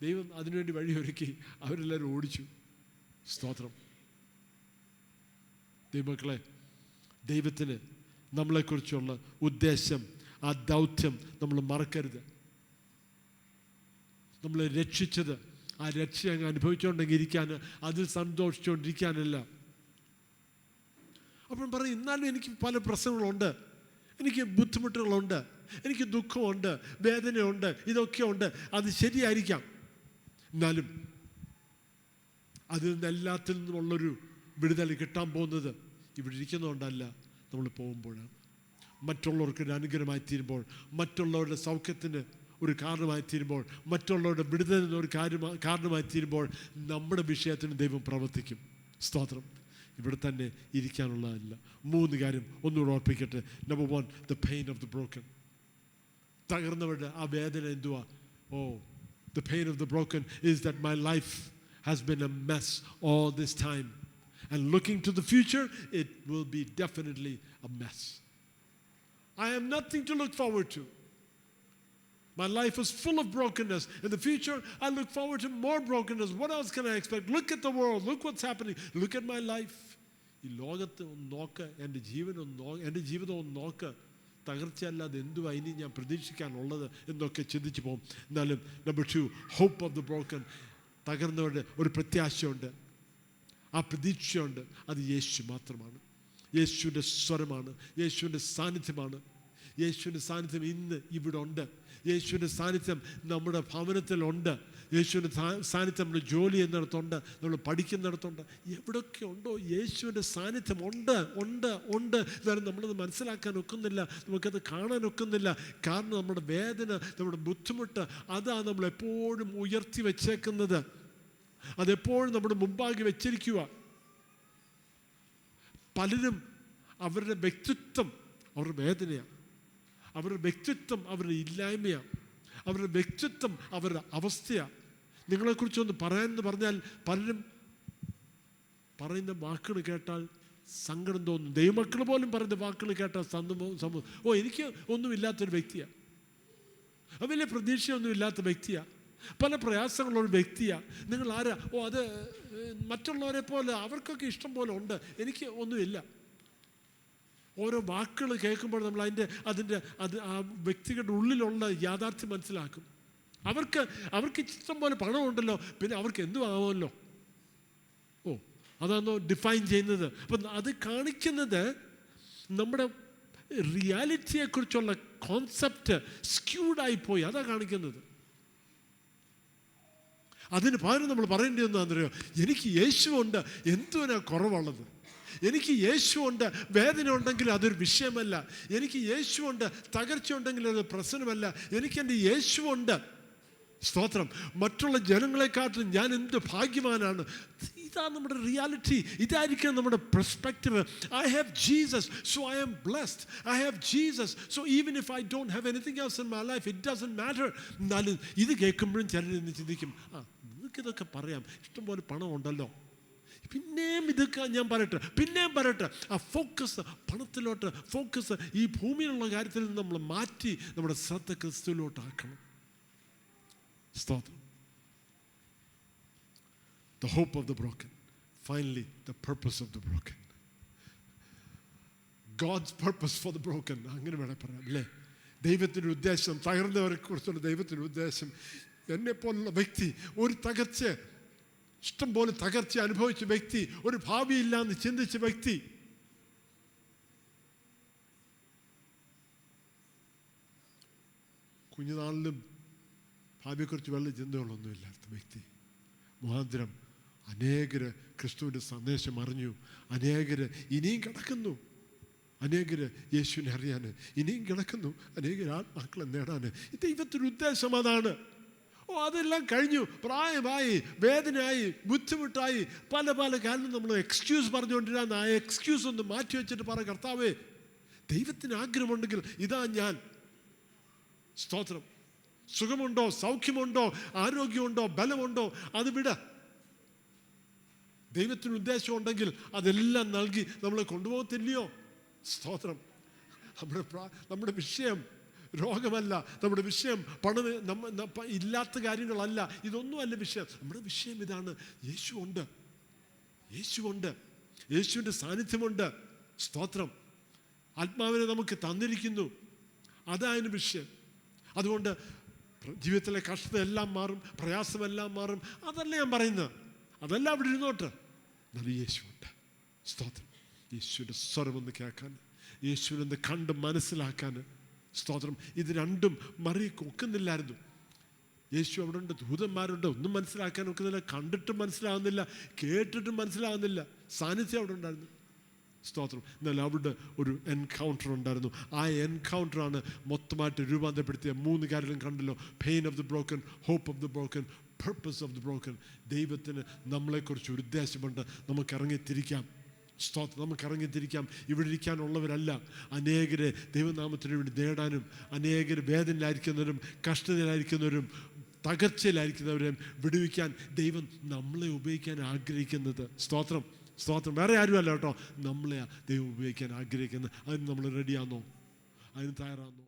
A: ദൈവം അതിനുവേണ്ടി വഴിയൊരുക്കി അവരെല്ലാവരും ഓടിച്ചു. സ്തോത്രം. ദൈവമക്കളെ, ദൈവത്തിന് നമ്മളെക്കുറിച്ചുള്ള ഉദ്ദേശം, ആ ദൗത്യം നമ്മൾ മറക്കരുത്. നമ്മളെ രക്ഷിച്ചത് ആ രക്ഷ അങ്ങ് അനുഭവിച്ചുകൊണ്ടെങ്കിൽ ഇരിക്കാൻ, അതിൽ സന്തോഷിച്ചുകൊണ്ടിരിക്കാനല്ല. അപ്പം പറയും, എന്നാലും എനിക്ക് പല പ്രശ്നങ്ങളുണ്ട്, എനിക്ക് ബുദ്ധിമുട്ടുകളുണ്ട്, എനിക്ക് ദുഃഖമുണ്ട്, വേദനയുണ്ട്, ഇതൊക്കെ ഉണ്ട്. അത് ശരിയായിരിക്കാം. എന്നാലും അതിൽ നിന്ന് എല്ലാത്തിൽ നിന്നുമുള്ളൊരു വിടുതൽ കിട്ടാൻ പോകുന്നത് ഇവിടെ ഇരിക്കുന്നതുകൊണ്ടല്ല, നമ്മൾ പോകുമ്പോഴാണ്. മറ്റുള്ളവർക്ക് ഒരു അനുഗ്രഹമായി തീരുമ്പോൾ, മറ്റുള്ളവരുടെ സൗഖ്യത്തിന് ഒരു കാരണമായി തീരുമ്പോൾ, മറ്റുള്ളവരുടെ വിടുതലിന് ഒരു കാരണമായി തീരുമ്പോൾ നമ്മുടെ വിഷയത്തിന് ദൈവം പ്രവർത്തിക്കും. സ്തോത്രം. ഇവിടെ തന്നെ ഇരിക്കാനുള്ളതല്ല. 3 കാര്യം ഒന്നുകൂടെ ഓർപ്പിക്കട്ടെ. Number 1, the pain of the broken. തകർന്നവരുടെ ആ വേദന എന്തുവാ? the pain of the broken is that my life has been a mess all this time, and looking to the future, it will be definitely a mess. I have nothing to look forward to. My life is full of brokenness. In the future, I look forward to more brokenness. What else can I expect? Look at the world. Look what's happening. Look at my life. ഈ ലോകത്ത് ഒന്ന് നോക്ക്, എൻ്റെ ജീവിതം ഒന്ന് നോക്ക്. തകർച്ചയല്ലാതെ എന്തുവാ ഇനി ഞാൻ പ്രതീക്ഷിക്കാനുള്ളത് എന്നൊക്കെ ചിന്തിച്ചു പോകും. എന്നാലും number 2, hope of the broken. തകർന്നവരുടെ ഒരു പ്രത്യാശയുണ്ട്, ആ പ്രതീക്ഷയുണ്ട്. അത് യേശു മാത്രമാണ്. യേശുവിൻ്റെ സ്വരമാണ്, യേശുവിൻ്റെ സാന്നിധ്യമാണ്. യേശുവിൻ്റെ സാന്നിധ്യം ഇന്ന് ഇവിടെ ഉണ്ട്. യേശുവിൻ്റെ സാന്നിധ്യം നമ്മുടെ ഭവനത്തിലുണ്ട്. യേശുവിൻ്റെ സാന്നിധ്യം നമ്മുടെ ജോലി ചെയ്യുന്നിടത്തുണ്ട്, നമ്മൾ പഠിക്കുന്നിടത്തുണ്ട്. എവിടെയൊക്കെ ഉണ്ടോ യേശുവിൻ്റെ സാന്നിധ്യം ഉണ്ട്. എന്നാലും നമ്മളത് മനസ്സിലാക്കാൻ ഒക്കുന്നില്ല, നമുക്കത് കാണാൻ ഒക്കുന്നില്ല. കാരണം നമ്മുടെ വേദന, നമ്മുടെ ബുദ്ധിമുട്ട്, അതാണ് നമ്മളെപ്പോഴും ഉയർത്തി വെച്ചേക്കുന്നത്. അതെപ്പോഴും നമ്മുടെ മുമ്പാകെ വെച്ചിരിക്കുക. പലരും അവരുടെ വ്യക്തിത്വം അവരുടെ വേദനയാണ്, അവരുടെ വ്യക്തിത്വം അവരുടെ ഇല്ലായ്മയാണ്, അവരുടെ വ്യക്തിത്വം അവരുടെ അവസ്ഥയാണ്. നിങ്ങളെക്കുറിച്ചൊന്ന് പറയാനെന്ന് പറഞ്ഞാൽ പലരും പറയുന്ന വാക്കുകൾ കേട്ടാൽ സങ്കടം തോന്നും. ദൈവമക്കൾ പോലും പറയുന്ന വാക്കുകൾ കേട്ടാൽ എനിക്ക് ഒന്നുമില്ലാത്തൊരു വ്യക്തിയാണ്, വലിയ പ്രതീക്ഷയൊന്നും ഇല്ലാത്ത വ്യക്തിയാണ്, പല പ്രയാസങ്ങളുള്ള വ്യക്തിയാണ്. നിങ്ങൾ ആരാ? അത് മറ്റുള്ളവരെ പോലെ അവർക്കൊക്കെ ഇഷ്ടം പോലെ ഉണ്ട്, എനിക്ക് ഒന്നുമില്ല. ഓരോ വാക്കുകൾ കേൾക്കുമ്പോൾ നമ്മൾ ആ വ്യക്തികളുടെ ഉള്ളിലുള്ള യാഥാർത്ഥ്യം മനസ്സിലാക്കും. അവർക്ക് ഇഷ്ടം പോലെ പണമുണ്ടല്ലോ, പിന്നെ അവർക്ക് എന്തും ആവുമല്ലോ. അതാണോ ഡിഫൈൻ ചെയ്യുന്നത്. അപ്പം അത് കാണിക്കുന്നത് നമ്മുടെ റിയാലിറ്റിയെക്കുറിച്ചുള്ള കോൺസെപ്റ്റ് സ്ക്യൂഡായിപ്പോയി, അതാണ് കാണിക്കുന്നത്. അതിന് പകരം നമ്മൾ പറയേണ്ടത് എന്താണെന്നറിയോ? എനിക്ക് യേശുവുണ്ട്, എന്തുവിനാ കുറവുള്ളത്? എനിക്ക് യേശുവുണ്ട്, വേദന ഉണ്ടെങ്കിൽ അതൊരു വിഷയമല്ല. എനിക്ക് യേശുവുണ്ട്, തകർച്ച ഉണ്ടെങ്കിൽ അത് പ്രശ്നമല്ല. എനിക്കെൻ്റെ യേശുവുണ്ട്. സ്തോത്രം. മറ്റുള്ള ജനങ്ങളെക്കാട്ടിലും ഞാൻ എന്ത് ഭാഗ്യവാനാണ്. ഇതാണ് നമ്മുടെ റിയാലിറ്റി, ഇതായിരിക്കും നമ്മുടെ perspective. I have Jesus, so I am blessed. I have Jesus, so even if I don't have anything else in my life, it doesn't matter. എന്നാലും ഇത് കേൾക്കുമ്പോഴും ചിലർ ചിന്തിക്കും, നിങ്ങൾക്കിതൊക്കെ പറയാം, ഇഷ്ടംപോലെ പണം ഉണ്ടല്ലോ, പിന്നെയും ഇതൊക്കെ ഞാൻ പറയട്ടെ. ആ ഫോക്കസ് പണത്തിലോട്ട്, ഫോക്കസ് ഈ ഭൂമിയിലുള്ള കാര്യത്തിൽ നിന്ന് നമ്മൾ മാറ്റി നമ്മുടെ ശ്രദ്ധ ക്രിസ്തുവിലോട്ടാക്കണം. സ്തോത്രം. The hope of the broken. Finally, the purpose of the broken. God's purpose for the broken. അങ്ങനെ വേണേൽ പറയാം അല്ലേ? ദൈവത്തിൻ്റെ ഉദ്ദേശം, തകർന്നവരെ കുറിച്ചുള്ള ദൈവത്തിൻ്റെ ഉദ്ദേശം. എന്നെപ്പോലുള്ള വ്യക്തി, ഒരു തകർച്ച, ഇഷ്ടം പോലെ തകർച്ച അനുഭവിച്ച വ്യക്തി, ഒരു ഭാവിയില്ലാന്ന് ചിന്തിച്ച വ്യക്തി, കുഞ്ഞുനാളിലും ഭാവിയെക്കുറിച്ച് വല്ല ചിന്തകളൊന്നുമില്ലാത്ത വ്യക്തി മുഖാന്തരം അനേകര് ക്രിസ്തുവിൻ്റെ സന്ദേശം അറിഞ്ഞു. അനേകര് ഇനിയും കിടക്കുന്നു, അനേകര് യേശുവിനെ അറിയാൻ ഇനിയും കിടക്കുന്നു, അനേകര് ആത്മാക്കളെ നേടാൻ. ദൈവത്തിൻ്റെ ഉദ്ദേശം അതാണ്. അതെല്ലാം കഴിഞ്ഞു, പ്രായമായി, വേദനയായി, ബുദ്ധിമുട്ടായി, പല കാലം നമ്മൾ എക്സ്ക്യൂസ് പറഞ്ഞുകൊണ്ടിരുന്ന ആ എക്സ്ക്യൂസ് ഒന്ന് മാറ്റി വെച്ചിട്ട് പറ, കർത്താവേ, ദൈവത്തിന് ആഗ്രഹമുണ്ടെങ്കിൽ ഇതാ ഞാൻ. സ്തോത്രം. സുഖമുണ്ടോ, സൗഖ്യമുണ്ടോ, ആരോഗ്യമുണ്ടോ, ബലമുണ്ടോ, അത് വിട. ദൈവത്തിന് ഉദ്ദേശമുണ്ടെങ്കിൽ അതെല്ലാം നൽകി നമ്മളെ കൊണ്ടുപോകത്തില്ലയോ? സ്തോത്രം. നമ്മുടെ വിഷയം രോഗമല്ല, നമ്മുടെ വിഷയം പണം, ഇല്ലാത്ത കാര്യങ്ങളല്ല, ഇതൊന്നുമല്ല വിഷയം. നമ്മുടെ വിഷയം ഇതാണ്. യേശുവുണ്ട്, യേശുവിൻ്റെ സാന്നിധ്യമുണ്ട്. സ്തോത്രം. ആത്മാവിനെ നമുക്ക് തന്നിരിക്കുന്നു, അതാണ് വിഷയം. അതുകൊണ്ട് ജീവിതത്തിലെ കഷ്ടത എല്ലാം മാറും, പ്രയാസമെല്ലാം മാറും. അതല്ല ഞാൻ പറയുന്നത്, അതെല്ലാം അവിടെ ഇരുന്നോട്ട്. നല്ല യേശുവുണ്ട്. സ്തോത്രം. യേശുവിൻ്റെ സ്വരമൊന്ന് കേൾക്കാൻ, യേശുവിനൊന്ന് കണ്ട് മനസ്സിലാക്കാൻ. സ്തോത്രം. ഇത് രണ്ടും മറിയക്ക് ഒക്കുന്നില്ലായിരുന്നു. യേശു അവിടെ ഉണ്ട്, ദൂതന്മാരുണ്ട്, ഒന്നും മനസ്സിലാക്കാൻ ഒക്കുന്നില്ല, കണ്ടിട്ടും മനസ്സിലാകുന്നില്ല, കേട്ടിട്ടും മനസ്സിലാകുന്നില്ല. സാന്നിധ്യം അവിടെ ഉണ്ടായിരുന്നു. സ്തോത്രം. എന്നാൽ അവിടെ ഒരു എൻകൗണ്ടർ ഉണ്ടായിരുന്നു. ആ എൻകൗണ്ടറാണ് മൊത്തമായിട്ട് രൂപാന്തരപ്പെടുത്തിയ 3 കാര്യങ്ങളും കണ്ടല്ലോ. Pain of the broken, hope of the broken, purpose of the broken. ദൈവത്തിന് നമ്മളെക്കുറിച്ച് ഒരു ഉദ്ദേശമുണ്ട്. നമുക്ക് ഇറങ്ങിത്തിരിക്കാം. സ്തോത്രം. നമുക്ക് ഇറങ്ങിത്തിരിക്കാം. ഇവിടെ ഇരിക്കാനുള്ളവരല്ല, അനേകരെ ദൈവനാമത്തിന് വേണ്ടി നേടാനും, അനേകർ വേദനയിലായിരിക്കുന്നവരും, കഷ്ടതയിലായിരിക്കുന്നവരും, തകർച്ചയിലായിരിക്കുന്നവരെയും വിടുവിക്കാൻ ദൈവം നമ്മളെ ഉപയോഗിക്കാൻ ആഗ്രഹിക്കുന്നത്. സ്തോത്രം. സ്തോത്രം. വേറെ ആരുമല്ല കേട്ടോ, നമ്മളെ ദൈവം ഉപയോഗിക്കാൻ ആഗ്രഹിക്കുന്നത്. അതിന് നമ്മൾ റെഡിയാണോ? അതിന് തയ്യാറാണോ?